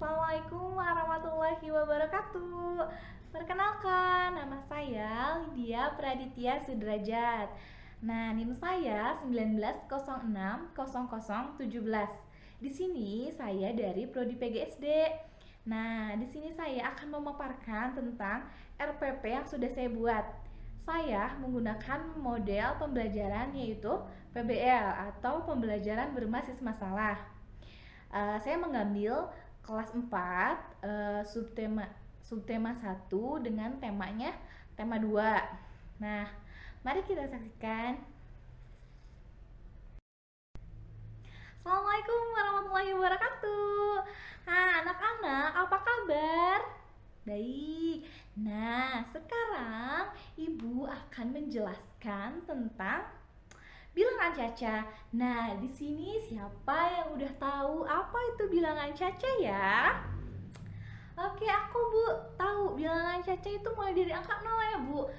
Assalamualaikum warahmatullahi wabarakatuh. Perkenalkan, nama saya Lydia Praditya Sudrajat. Nah, NIM saya 19060017. Di sini saya dari Prodi PGSD. Nah, di sini saya akan memaparkan tentang RPP yang sudah saya buat. Saya menggunakan model pembelajaran yaitu PBL atau pembelajaran berbasis masalah. Saya mengambil kelas 4 subtema 1 dengan temanya tema 2. Nah, mari kita saksikan. Assalamualaikum warahmatullahi wabarakatuh. Anak-anak, apa kabar? Baik. Nah, sekarang Ibu akan menjelaskan tentang bilangan caca. Nah, di sini siapa yang udah tahu apa itu bilangan caca ya? Oke, aku Bu tahu bilangan caca itu mulai dari angka 0 ya Bu.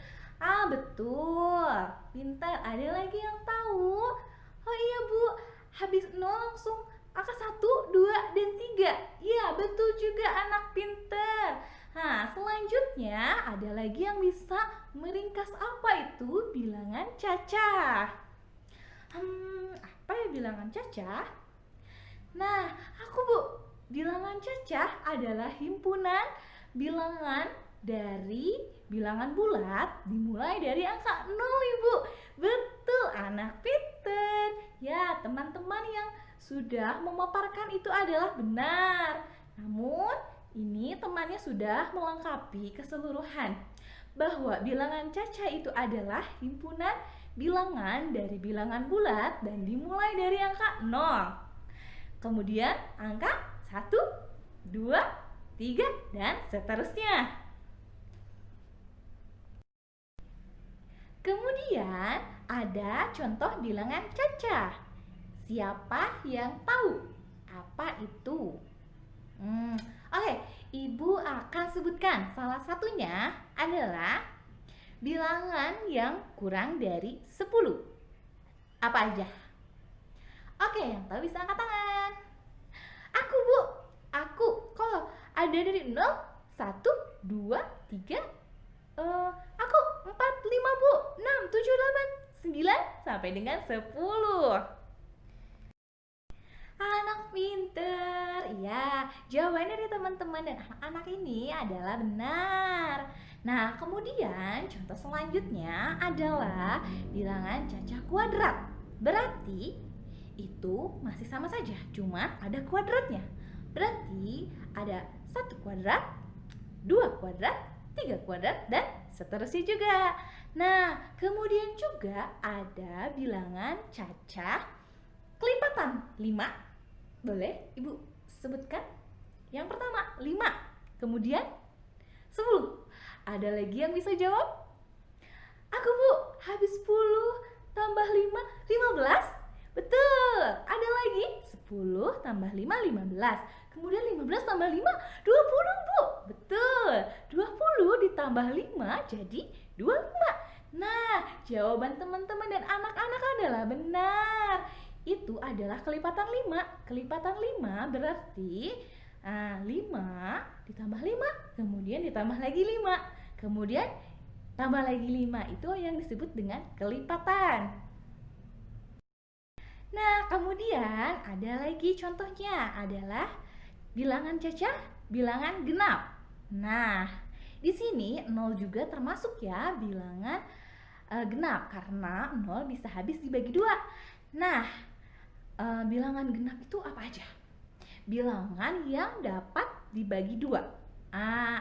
Betul. Pintar. Ada lagi yang tahu? Oh iya Bu, habis 0 langsung angka 1, 2, dan 3. Iya, betul juga anak pintar. Nah, selanjutnya ada lagi yang bisa meringkas apa itu bilangan caca. Apa ya bilangan caca? Nah, aku Bu, bilangan caca adalah himpunan bilangan dari bilangan bulat dimulai dari angka 0, Ibu. Betul, anak pinter. Ya, teman-teman yang sudah memaparkan itu adalah benar. Namun, ini temannya sudah melengkapi keseluruhan bahwa bilangan caca itu adalah himpunan bilangan dari bilangan bulat dan dimulai dari angka 0. Kemudian angka 1, 2, 3, dan seterusnya. Kemudian ada contoh bilangan caca. Siapa yang tahu apa itu? Oke, Ibu akan sebutkan. Salah satunya adalah bilangan yang kurang dari 10. Apa aja? Oke, yang tahu bisa angkat tangan. Aku Bu, aku. Kalau ada dari 0, 1, 2, 3, aku 4, 5 Bu, 6, 7, 8, 9, sampai dengan 10. Anak pinter. Ya, jawaban dari teman-teman dan anak-anak ini adalah benar. Nah, kemudian contoh selanjutnya adalah bilangan caca kuadrat. Berarti itu masih sama saja, cuma ada kuadratnya. Berarti ada 1 kuadrat, 2 kuadrat, 3 kuadrat, dan seterusnya juga. Nah, kemudian juga ada bilangan caca kelipatan 5. Boleh Ibu sebutkan? Yang pertama 5, kemudian 10. Ada lagi yang bisa jawab? Aku Bu, habis 10 tambah 5, 15. Betul. Ada lagi 10 tambah 5, 15. Kemudian 15 tambah 5, 20 Bu. Betul. 20 ditambah 5 jadi 25. Nah, jawaban teman-teman dan anak-anak adalah benar. Itu adalah kelipatan 5. Kelipatan 5 berarti 5 ditambah 5, kemudian ditambah lagi 5, kemudian tambah lagi 5. Itu yang disebut dengan kelipatan. Nah, kemudian ada lagi contohnya adalah bilangan caca, bilangan genap. Nah, di sini 0 juga termasuk ya bilangan genap karena 0 bisa habis dibagi 2. Nah, bilangan genap itu apa aja? Bilangan yang dapat dibagi 2.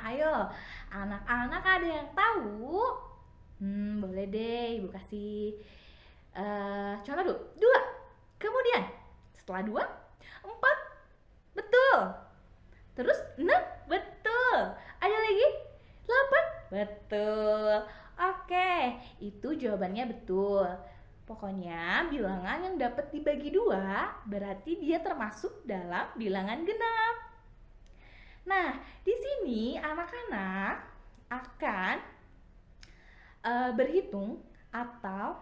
Ayo, anak-anak ada yang tahu? Boleh deh Ibu kasih contoh dulu. 2. Kemudian setelah 2, 4. Betul. Terus 6. Betul. Ada lagi? 8. Betul. Oke, itu jawabannya betul. Pokoknya bilangan yang dapat dibagi 2 berarti dia termasuk dalam bilangan genap. Nah, di sini anak-anak akan berhitung atau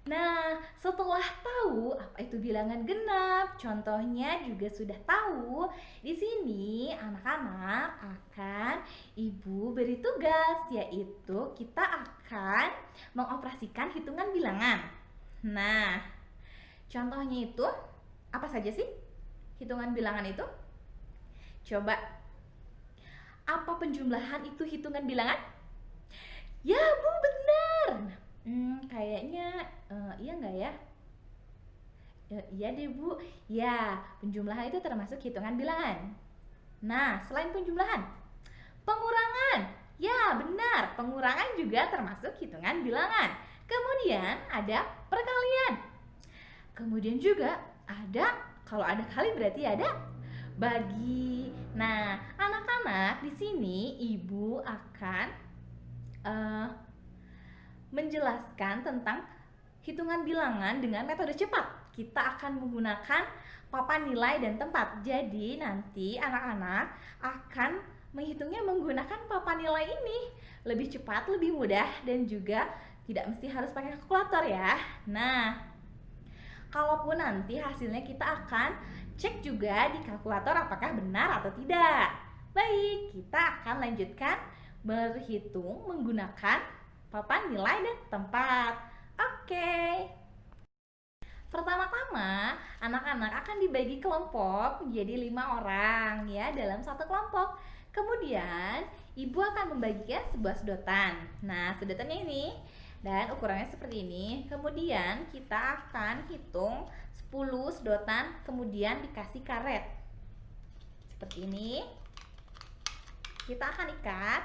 Nah, setelah tahu apa itu bilangan genap, contohnya juga sudah tahu. Di sini anak-anak akan ibu beri tugas, yaitu kita akan mengoperasikan hitungan bilangan. Nah, contohnya itu apa saja sih hitungan bilangan itu? Coba, apa penjumlahan itu hitungan bilangan? Ya, Bu, benar. Kayaknya iya nggak ya? Iya deh, Bu. Ya, penjumlahan itu termasuk hitungan bilangan. Nah, selain penjumlahan, pengurangan. Ya, benar. Pengurangan juga termasuk hitungan bilangan. Kemudian ada perkalian. Kemudian juga ada, kalau ada kali berarti ada bagi. Nah, anak-anak di sini ibu akan menjelaskan tentang hitungan bilangan dengan metode cepat. Kita akan menggunakan papan nilai dan tempat. Jadi nanti anak-anak akan menghitungnya menggunakan papan nilai ini. Lebih cepat, lebih mudah, dan juga tidak mesti harus pakai kalkulator ya. Nah, kalaupun nanti hasilnya kita akan cek juga di kalkulator apakah benar atau tidak. Baik, kita akan lanjutkan berhitung menggunakan papan nilai dan tempat. Oke. Pertama-tama, anak-anak akan dibagi kelompok menjadi 5 orang ya dalam satu kelompok. Kemudian, ibu akan membagikan sebuah sedotan. Nah, sedotannya ini dan ukurannya seperti ini. Kemudian kita akan hitung 10 sedotan, kemudian dikasih karet. Seperti ini. Kita akan ikat.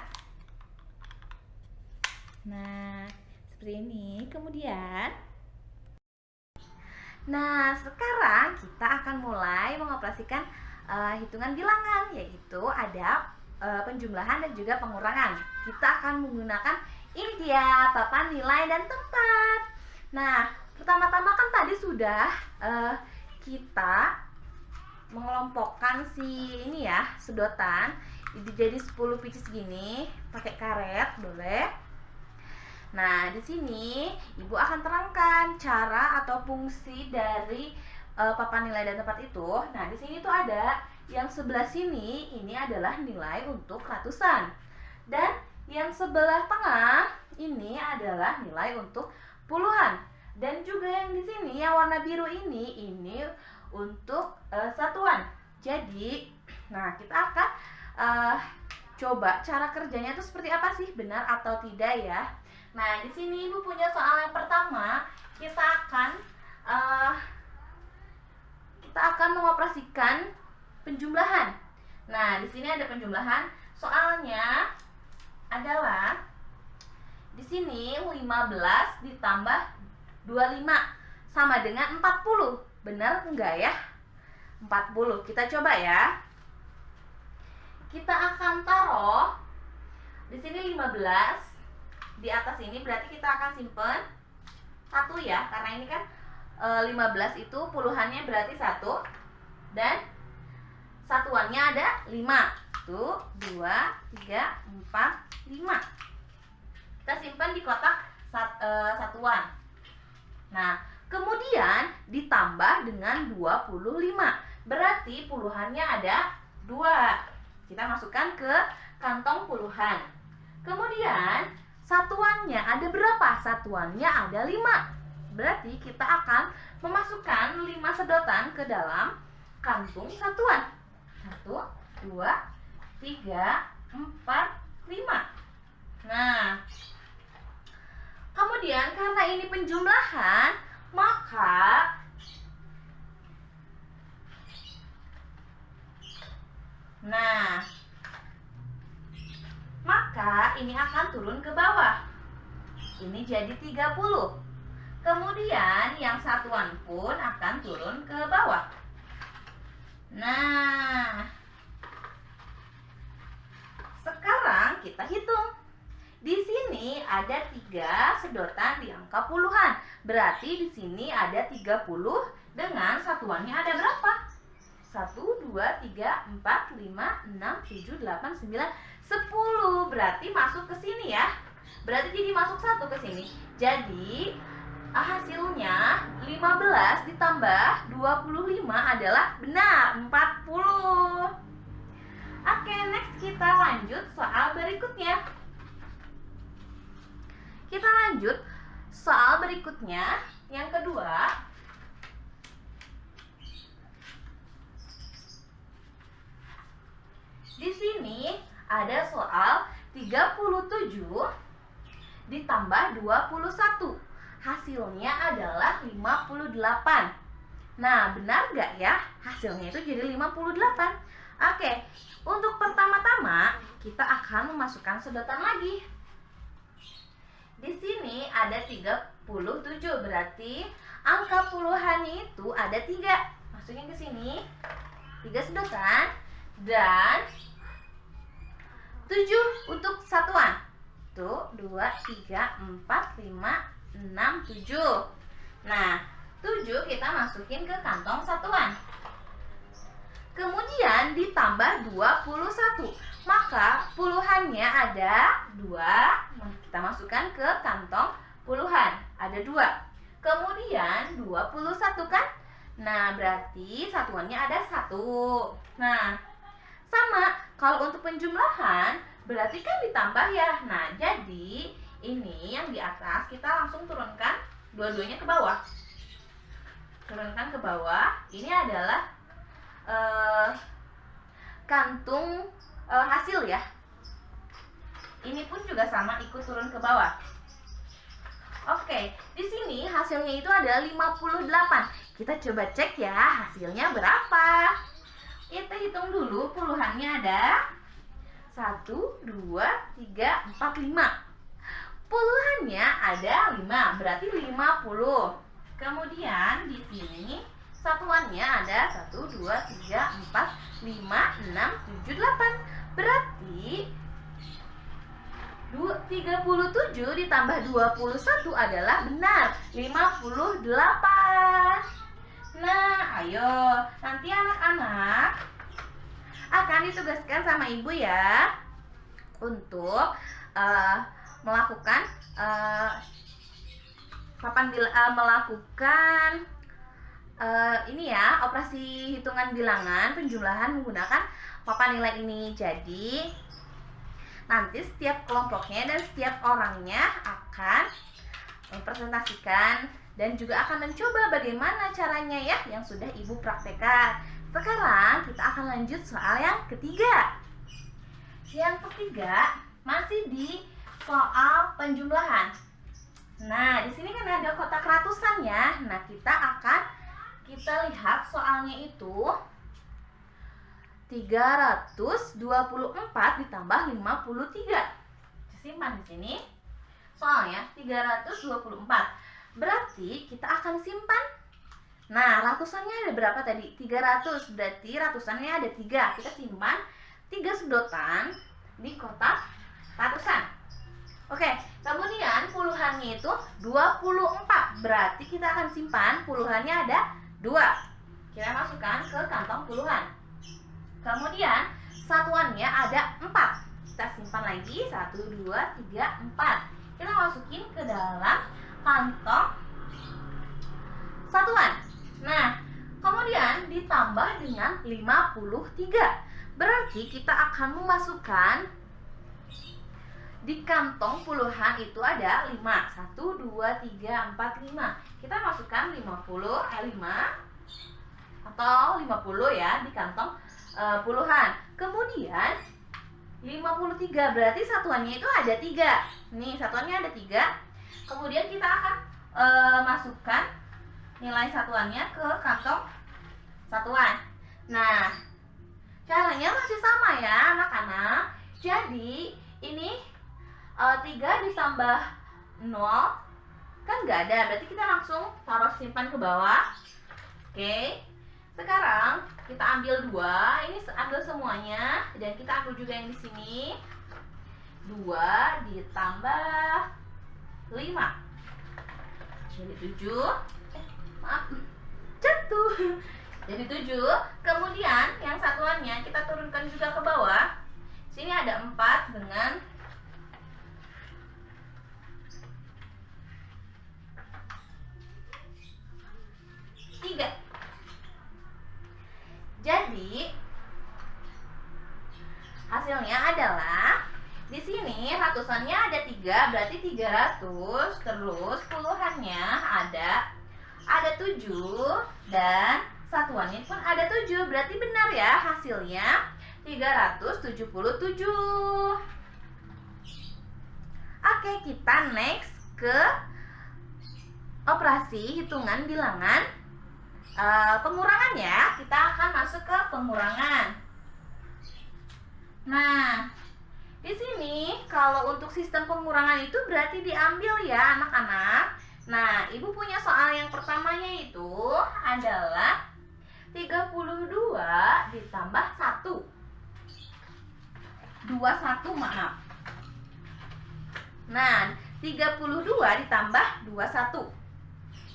Nah, seperti ini. Kemudian, nah sekarang kita akan mulai mengoperasikan hitungan bilangan, yaitu ada penjumlahan dan juga pengurangan. Kita akan menggunakan ini dia papan nilai dan tempat. Nah, pertama-tama kan tadi sudah kita mengelompokkan si ini ya, sedotan jadi 10 pieces gini, pakai karet boleh. Nah, di sini ibu akan terangkan cara atau fungsi dari papan nilai dan tempat itu. Nah, di sini tuh ada yang sebelah sini, ini adalah nilai untuk ratusan. Dan yang sebelah tengah ini adalah nilai untuk puluhan. Dan juga yang di sini yang warna biru ini untuk satuan. Jadi, nah kita akan coba cara kerjanya itu seperti apa sih, benar atau tidak ya. Nah, di sini ibu punya soal yang pertama. Kita akan mengoperasikan penjumlahan. Nah, di sini ada penjumlahan. Soalnya adalah di sini 15 ditambah 25 sama dengan 40. Benar enggak ya? 40. Kita coba ya. Kita akan taruh di sini 15 di atas ini, berarti kita akan simpen 1 ya, karena ini kan 15 itu puluhannya berarti 1 dan satuannya ada 5. 1, 2, 3, 4, 5. Kita simpan di kotak satuan. Nah, kemudian ditambah dengan 25. Berarti puluhannya ada 2. Kita masukkan ke kantong puluhan. Kemudian satuannya ada berapa? Satuannya ada 5. Berarti kita akan memasukkan 5 sedotan ke dalam kantung satuan. 1, 2, 3, 4, 5. Nah, kemudian karena ini penjumlahan, maka ini akan turun ke bawah. Ini jadi 30. Kemudian yang satuan pun akan turun ke bawah. Nah, sekarang kita hitung. Di sini ada 3 sedotan di angka puluhan. Berarti di sini ada 30 dengan satuannya ada berapa? 1, 2, 3, 4, 5, 6, 7, 8, 9, 10. Berarti masuk ke sini ya. Berarti jadi masuk 1 ke sini. Jadi Hasilnya 15 ditambah 25 adalah benar 40. Oke, next kita lanjut soal berikutnya. Kita lanjut soal berikutnya, yang kedua. Di sini ada soal 37 ditambah 21. Hasilnya adalah 58. Nah, benar nggak ya? Hasilnya itu jadi 58. Oke, untuk pertama-tama kita akan memasukkan sedotan lagi. Di sini ada 37, berarti angka puluhannya itu ada 3. Masukin ke sini 3 sedotan dan 7 untuk satuan. Tuh, 2, 3, 4, 5, 6, 7. Nah, 7 kita masukin ke kantong satuan. Kemudian ditambah 21. Maka puluhannya ada 2. Kita masukkan ke kantong puluhan. Ada 2. Kemudian 21 kan? Nah, berarti satuannya ada 1. Nah, sama. Kalau untuk penjumlahan berarti kan ditambah ya. Nah, jadi ini yang di atas kita langsung turunkan dua-duanya ke bawah. Turunkan ke bawah. Ini adalah kantung hasil ya. Ini pun juga sama, ikut turun ke bawah. Oke, di sini hasilnya itu adalah 58. Kita coba cek ya hasilnya berapa. Kita hitung dulu puluhannya ada 1, 2, 3, 4, 5. Puluhannya ada 5, berarti 50. Kemudian di sini satuannya ada 1, 2, 3, 4, 5, 6, 7, 8. Berarti 37 ditambah 21 adalah benar 58. Nah, ayo nanti anak-anak akan ditugaskan sama ibu ya untuk melakukan ini ya, operasi hitungan bilangan penjumlahan menggunakan papan nilai ini. Jadi nanti setiap kelompoknya dan setiap orangnya akan mempresentasikan dan juga akan mencoba bagaimana caranya ya yang sudah ibu praktekkan. Sekarang kita akan lanjut soal yang ketiga. Yang ketiga masih di soal penjumlahan. Nah, di sini kan ada kotak ratusan ya. Nah, kita lihat soalnya itu 324 ditambah 53. Simpan di sini. Soalnya 324. Berarti kita akan simpan. Nah, ratusannya ada berapa tadi? 300. Berarti ratusannya ada 3. Kita simpan 3 sedotan di kotak ratusan. Oke, kemudian puluhannya itu 24. Berarti kita akan simpan puluhannya ada 2. Kita masukkan ke kantong puluhan. Kemudian satuannya ada 4. Kita simpan lagi 1, 2, 3, 4. Kita masukin ke dalam kantong satuan. Nah, kemudian ditambah dengan 53. Berarti kita akan memasukkan di kantong puluhan itu ada 5. 1, 2, 3, 4, 5. Kita masukkan 5 atau 50 ya di kantong puluhan. Kemudian 53 berarti satuannya itu ada 3. Nih, satuannya ada 3. Kemudian kita akan masukkan nilai satuannya ke kantong satuan. Nah, caranya masih sama ya anak-anak. Jadi ini 3 ditambah 0 kan nggak ada, berarti kita langsung taruh simpan ke bawah. Oke, sekarang kita ambil 2, ini ambil semuanya dan kita ambil juga yang di sini. 2 ditambah 5 jadi 7. Maaf, jatuh. Jadi 7. Kemudian yang satuannya kita turunkan juga ke bawah. Sini ada 4 dengan sini ratusannya ada 3, berarti 300, terus puluhannya ada 7 dan satuannya pun ada 7. Berarti benar ya, hasilnya 377. Oke, kita next ke operasi hitungan bilangan pengurangan ya. Kita akan masuk ke pengurangan. Nah, di sini kalau untuk sistem pengurangan itu berarti diambil ya anak-anak. Nah, Ibu punya soal yang pertamanya itu adalah 32 ditambah 1. 21, maaf. Nah, 32 ditambah 21.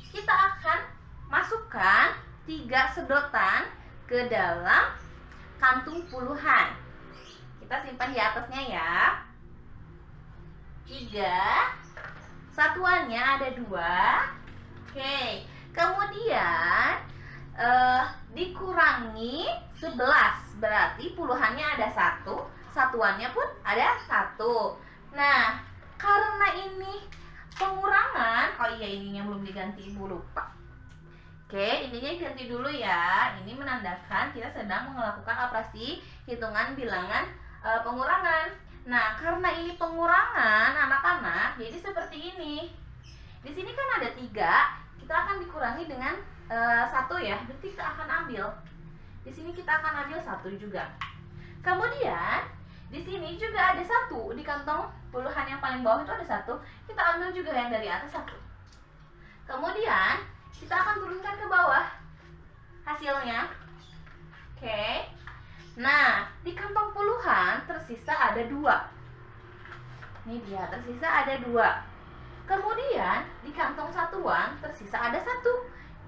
Kita akan masukkan 3 sedotan ke dalam kantung puluhan. Kita simpan di atasnya ya. 3, satuannya ada 2. Oke, kemudian dikurangi 11, berarti puluhannya ada 1, satuannya pun ada 1. Nah, karena ini pengurangan, oh iya ininya belum diganti, Ibu lupa. Oke, ininya ganti dulu ya. Ini menandakan kita sedang melakukan operasi hitungan bilangan pengurangan. Nah, karena ini pengurangan anak-anak, jadi seperti ini. Di sini kan ada 3, kita akan dikurangi dengan 1 ya. Berarti kita akan ambil. Di sini kita akan ambil 1 juga. Kemudian di sini juga ada 1 di kantong puluhan yang paling bawah itu ada 1. Kita ambil juga yang dari atas 1. Kemudian kita akan turunkan ke bawah hasilnya. Oke. Nah, di kantong puluhan tersisa ada 2. Ini dia, tersisa ada 2. Kemudian di kantong satuan tersisa ada 1.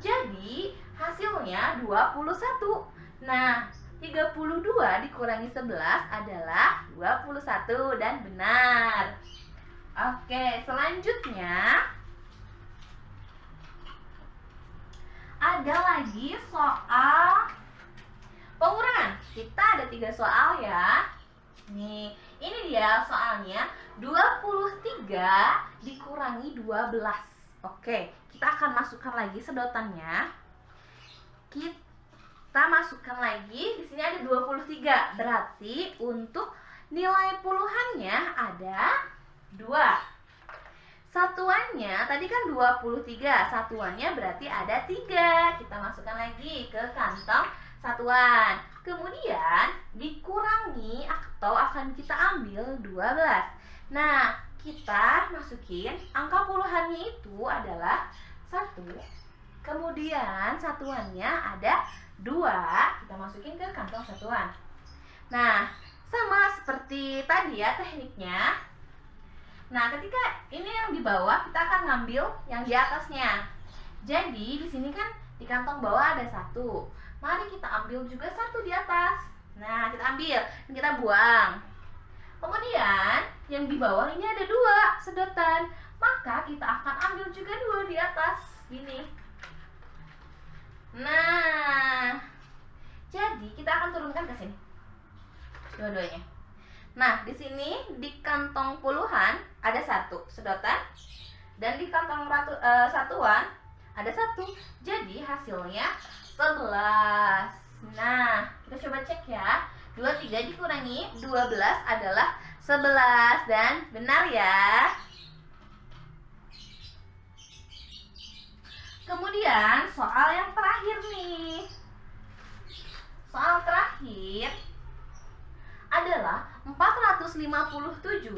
Jadi hasilnya 21. Nah, 32 dikurangi 11 adalah 21 dan benar. Oke, selanjutnya ada lagi soal pengurangan. Kita ada 3 soal ya. Nih, ini dia soalnya 23 dikurangi 12. Oke, kita akan masukkan lagi sedotannya. Kita masukkan lagi, di sini ada 23. Berarti untuk nilai puluhannya ada 2. Satuannya tadi kan 23, satuannya berarti ada 3. Kita masukkan lagi ke kantong satuan. Kemudian dikurangi atau akan kita ambil 12. Nah, kita masukin angka puluhannya itu adalah 1. Kemudian satuannya ada 2. Kita masukin ke kantong satuan. Nah, sama seperti tadi ya tekniknya. Nah, ketika ini yang di bawah, kita akan ngambil yang di atasnya. Jadi, di sini kan di kantong bawah ada 1. Mari kita ambil juga 1 di atas. Nah, kita ambil dan kita buang. Kemudian, yang di bawah ini ada 2 sedotan. Maka kita akan ambil juga 2 di atas. Gini. Nah, jadi kita akan turunkan ke sini. Dua-duanya. Nah, di sini di kantong puluhan ada 1 sedotan dan di kantong satuan ada 1. Jadi hasilnya 11. Nah, kita coba cek ya. 23 dikurangi 12 adalah 11 dan benar ya. Kemudian soal yang terakhir nih. Soal terakhir adalah 457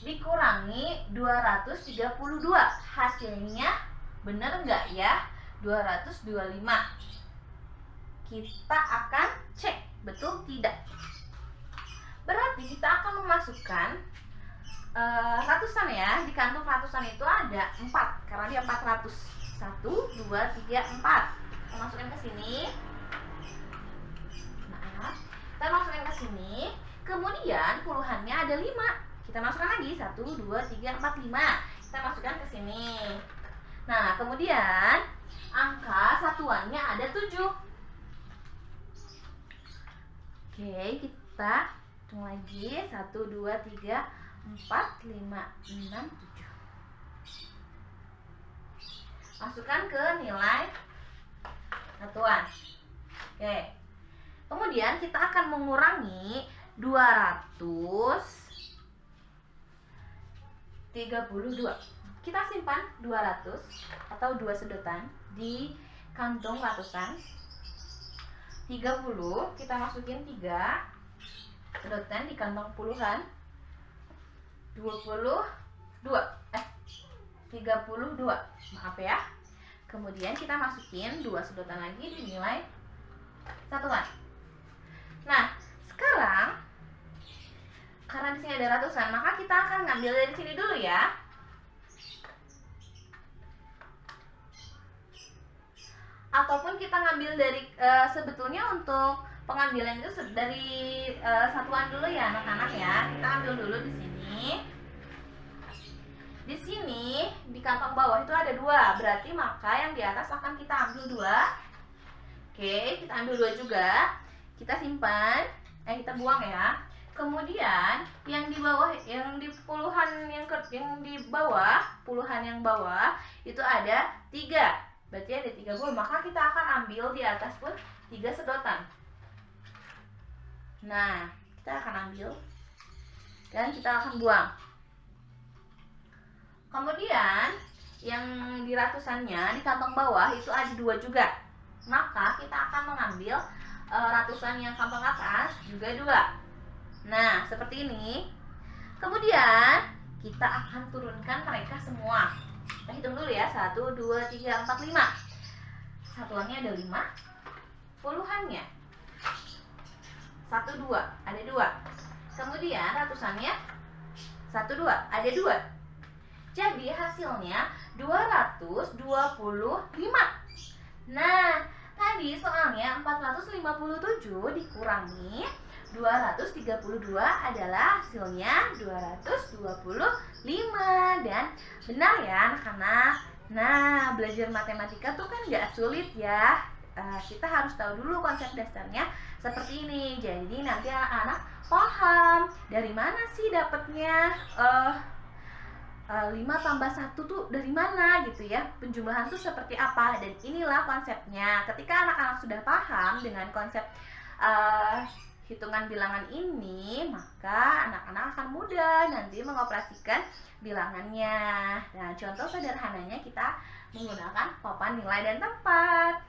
dikurangi 232. Hasilnya benar nggak ya? 225. Kita akan cek betul tidak. Berarti kita akan memasukkan ratusan ya. Di kantong ratusan itu ada 4 karena dia 400. 1, 2, 3, 4. Kita masukkan ke sini. Maaf. Kita masukkan ke sini. Kemudian puluhannya ada 5. Kita masukkan lagi 1, 2, 3, 4, 5. Kita masukkan ke sini. Nah, kemudian angka satuannya ada 7. Oke, kita hitung lagi 1, 2, 3, 4, 5, 6, 7. Masukkan ke nilai satuan. Oke. Kemudian kita akan mengurangi 232. Kita simpan 200 atau 2 sedotan di kantong ratusan. 30 kita masukin 3 sedotan di kantong puluhan. 32, maaf ya. Kemudian kita masukin 2 sedotan lagi di nilai satuan. Nah, sekarang karena di sini ada ratusan, maka kita akan ngambil dari sini dulu ya. Ataupun kita ngambil dari sebetulnya untuk pengambilan itu dari satuan dulu ya anak-anak ya. Kita ambil dulu di sini. Di sini di kantong bawah itu ada 2, berarti maka yang di atas akan kita ambil 2. Oke, kita ambil 2 juga. Kita simpan, kita buang ya. Kemudian yang di bawah, yang di puluhan yang di bawah, puluhan yang bawah itu ada 3. Berarti ada 30, maka kita akan ambil di atas pun 3 sedotan. Nah, kita akan ambil dan kita akan buang. Kemudian yang di ratusannya di kantong bawah itu ada 2 juga. Maka kita akan mengambil ratusan yang kantong atas juga 2. Nah, seperti ini. Kemudian kita akan turunkan mereka semua. Kita hitung dulu ya. 1, 2, 3, 4, 5. Satuannya ada 5. Puluhannya 1, 2, ada 2. Kemudian ratusannya 1, 2, ada 2. Jadi hasilnya 225. Nah, tadi soalnya 457 dikurangi 232 adalah hasilnya 225. Dan benar ya anak-anak. Nah, belajar matematika tuh kan gak sulit ya. Kita harus tahu dulu konsep dasarnya seperti ini. Jadi nanti anak-anak paham dari mana sih dapatnya 5 tambah 1 tuh dari mana gitu ya, penjumlahan tuh seperti apa. Dan inilah konsepnya. Ketika anak-anak sudah paham dengan konsep hitungan bilangan ini, maka anak-anak akan mudah nanti mengoperasikan bilangannya. Nah, contoh sederhananya kita menggunakan papan nilai dan tempat.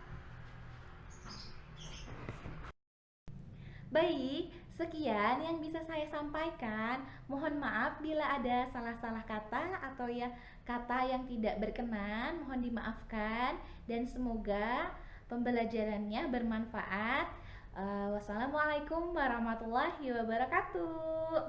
Baik, sekian yang bisa saya sampaikan. Mohon maaf bila ada salah-salah kata atau ya kata yang tidak berkenan, mohon dimaafkan dan semoga pembelajarannya bermanfaat. Wassalamualaikum warahmatullahi wabarakatuh.